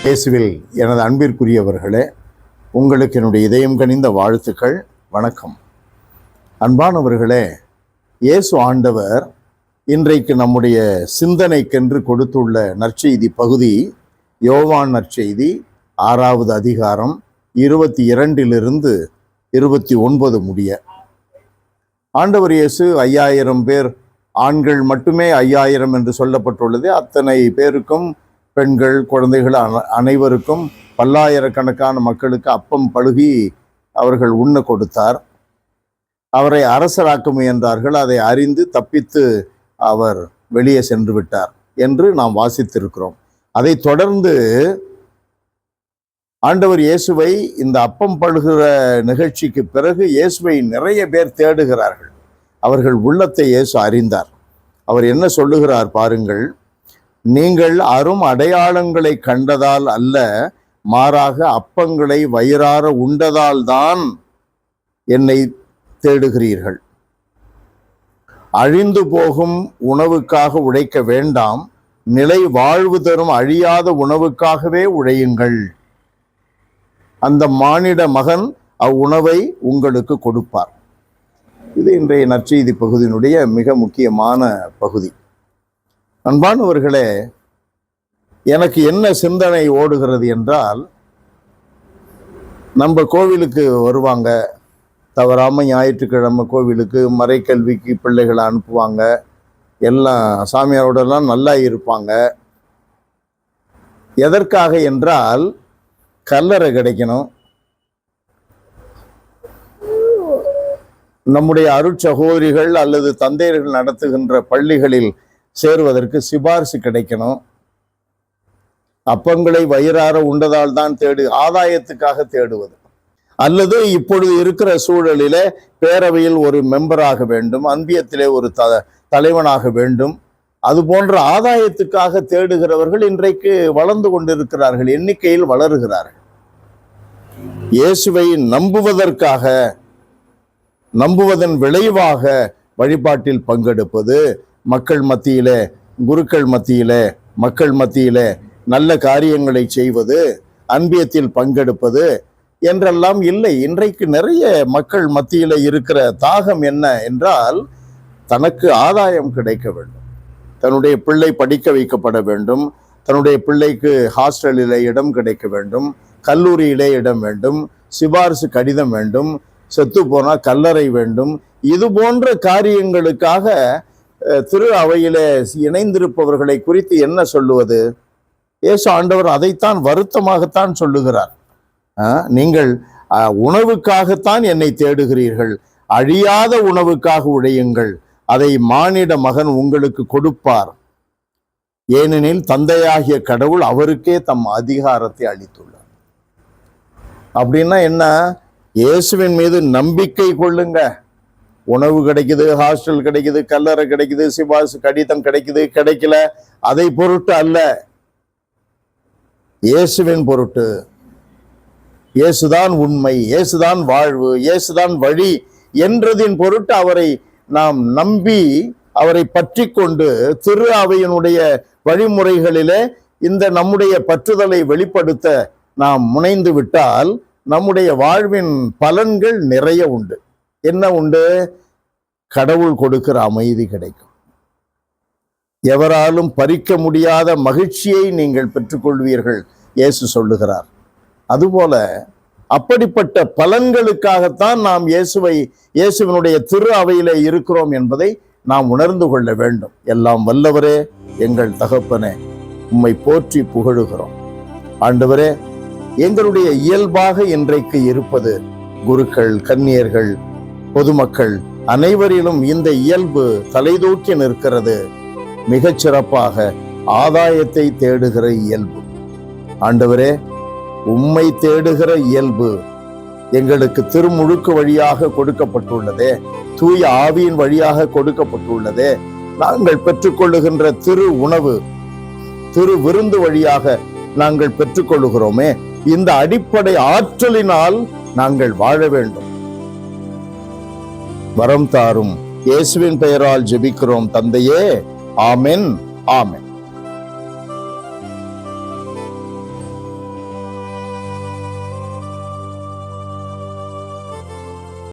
இயேசுவில் எனது அன்பிற்குரியவர்களே, உங்களுக்கு என்னுடைய இதயம் கனிந்த வாழ்த்துக்கள். வணக்கம். அன்பானவர்களே, இயேசு ஆண்டவர் இன்றைக்கு நம்முடைய சிந்தனைக்கென்று கொடுத்துள்ள நற்செய்தி பகுதி யோவான் நற்செய்தி 6வது அதிகாரம் 22 29 முடிய. ஆண்டவர் இயேசு 5000 பேர், ஆண்கள் மட்டுமே 5000 என்று சொல்லப்பட்டுள்ளது. அத்தனை பேருக்கும், பெண்கள், குழந்தைகள் அனைவருக்கும், பல்லாயிரக்கணக்கான மக்களுக்கு அப்பம் பழுகி அவர்கள் உண்ண கொடுத்தார். அவரை அரசராக்க முயன்றார்கள். அதை அறிந்து தப்பித்து அவர் வெளியே சென்று விட்டார் என்று நாம் வாசித்திருக்கிறோம். அதை தொடர்ந்து ஆண்டவர் இயேசுவை இந்த அப்பம் பழுகிற நிகழ்ச்சிக்கு பிறகு இயேசுவை நிறைய பேர் தேடுகிறார்கள். அவர்கள் உள்ளத்தை இயேசு அறிந்தார். அவர் என்ன சொல்லுகிறார் பாருங்கள். நீங்கள் அரும் அடையாளங்களை கண்டதால் அல்ல, மாறாக அப்பங்களை வயிறார உண்டதால் தான் என்னை தேடுகிறீர்கள். அழிந்து போகும் உணவுக்காக உழைக்க வேண்டாம், நிலை வாழ்வு தரும் அழியாத உணவுக்காகவே உழையுங்கள். அந்த மானிட மகன் அவ்வுணவை உங்களுக்கு கொடுப்பார். இது இன்றைய நற்செய்தி பகுதியினுடைய மிக முக்கியமான பகுதி. அன்பானவர்களே, எனக்கு என்ன சிந்தனை ஓடுகிறது என்றால், நம்ம கோவிலுக்கு வருவாங்க, தவறாமல் ஞாயிற்றுக்கிழமை கோவிலுக்கு மறைக்கல்விக்கு பிள்ளைகளை அனுப்புவாங்க, எல்லாம் சாமியாரோடலாம் நல்லா இருப்பாங்க. எதற்காக என்றால், கல்லறை கிடைக்கணும், நம்முடைய அருட்சகோதரிகள் அல்லது தந்தையர்கள் நடத்துகின்ற பள்ளிகளில் சேருவதற்கு சிபாரிசு கிடைக்கணும், அப்பங்களை வயிறார உண்டதால் தான் ஆதாயத்துக்காக தேடுவது, அல்லது இப்பொழுது இருக்கிற சூழலிலே பேரவையில் ஒரு மெம்பராக வேண்டும், அன்பியத்திலே ஒரு தலைவனாக வேண்டும், அது போன்ற ஆதாயத்துக்காக தேடுகிறவர்கள் இன்றைக்கு வளர்ந்து கொண்டிருக்கிறார்கள், எண்ணிக்கையில் வளருகிறார்கள். இயேசுவை நம்புவதன் விளைவாக வழிபாட்டில் பங்கெடுப்பது, மக்கள் மத்தியிலே, குருக்கள் மத்தியிலே, மக்கள் மத்தியிலே நல்ல காரியங்களை செய்வது, அன்பியத்தில் பங்கெடுப்பது என்றெல்லாம் இல்லை. இன்றைக்கு நிறைய மக்கள் மத்தியில இருக்கிற தாகம் என்ன என்றால், தனக்கு ஆதாயம் கிடைக்க வேண்டும், தன்னுடைய பிள்ளை படிக்க வைக்கப்பட வேண்டும், தன்னுடைய பிள்ளைக்கு ஹாஸ்டலிலே இடம் கிடைக்க வேண்டும், கல்லூரியிலே இடம் வேண்டும், சிபாரிசு கடிதம் வேண்டும், செத்து போனா கல்லறை வேண்டும். இது போன்ற காரியங்களுக்காக திரு அவையிலே இணைந்திருப்பவர்களை குறித்து என்ன சொல்லுவது? இயேசு ஆண்டவர் அதைத்தான் வருத்தமாகத்தான் சொல்லுகிறார். நீங்கள் உணவுக்காகத்தான் என்னை தேடுகிறீர்கள், அழியாத உணவுக்காக உழையுங்கள், அதை மானிட மகன் உங்களுக்கு கொடுப்பார். ஏனெனில் தந்தையாகிய கடவுள் அவருக்கே தம் அதிகாரத்தை அளித்துள்ளார். அப்படின்னா என்ன? இயேசுவின் மீது நம்பிக்கை கொள்ளுங்க. உணவு கிடைக்குது, ஹாஸ்டல் கிடைக்குது, கல்லறை கிடைக்குது, சிபாரிசு கடிதம் கிடைக்குது, கிடைக்கல, அதை பொருட்டு அல்ல, இயேசுவின் பொருட்டு. இயேசுதான் உண்மை, இயேசுதான் வாழ்வு, இயேசுதான் வழி என்றதின் பொருட்டு அவரை நாம் நம்பி அவரை பற்றி கொண்டு திரு அவையினுடைய வழிமுறைகளிலே இந்த நம்முடைய பற்றுதலை வெளிப்படுத்த நாம் முனைந்து விட்டால் நம்முடைய வாழ்வின் பலன்கள் நிறைய உண்டு. என்ன உண்டு? கடவுள் கொடுக்கிற அமைதி கிடைக்கும். எவராலும் பறிக்க முடியாத மகிழ்ச்சியை நீங்கள் பெற்றுக்கொள்வீர்கள் இயேசு சொல்லுகிறார். அதுபோல அப்படிப்பட்ட பலன்களுக்காகத்தான் நாம் இயேசுவினுடைய திரு அவையிலே இருக்கிறோம் என்பதை நாம் உணர்ந்து கொள்ள வேண்டும். எல்லாம் வல்லவரே, எங்கள் தகப்பனே, உம்மை போற்றி புகழுகிறோம். ஆண்டவரே, எங்களுடைய இயல்பாக இன்றைக்கு இருப்பது குருக்கள், கன்னியர்கள், பொதுமக்கள் அனைவரிலும் இந்த இயல்பு தலைதூக்கி நிற்கிறது. மிகச் சிறப்பாக ஆதாயத்தை தேடுகிற இயல்பு. ஆண்டவரே, உம்மை தேடுகிற இயல்பு எங்களுக்கு திருமுழுக்கு வழியாக கொடுக்கப்பட்டுள்ளதே, தூய ஆவியின் வழியாக கொடுக்கப்பட்டுள்ளதே, நாங்கள் பெற்றுக்கொள்ளுகின்ற திரு உணவு, திரு விருந்து வழியாக நாங்கள் பெற்றுக்கொள்ளுகிறோமே, இந்த அடிப்படை ஆற்றலினால் நாங்கள் வாழ வேண்டும். வரம் தாரும். இயேசுவின் பெயரால் ஜெபிக்கிறோம் தந்தையே. ஆமென், ஆமென்.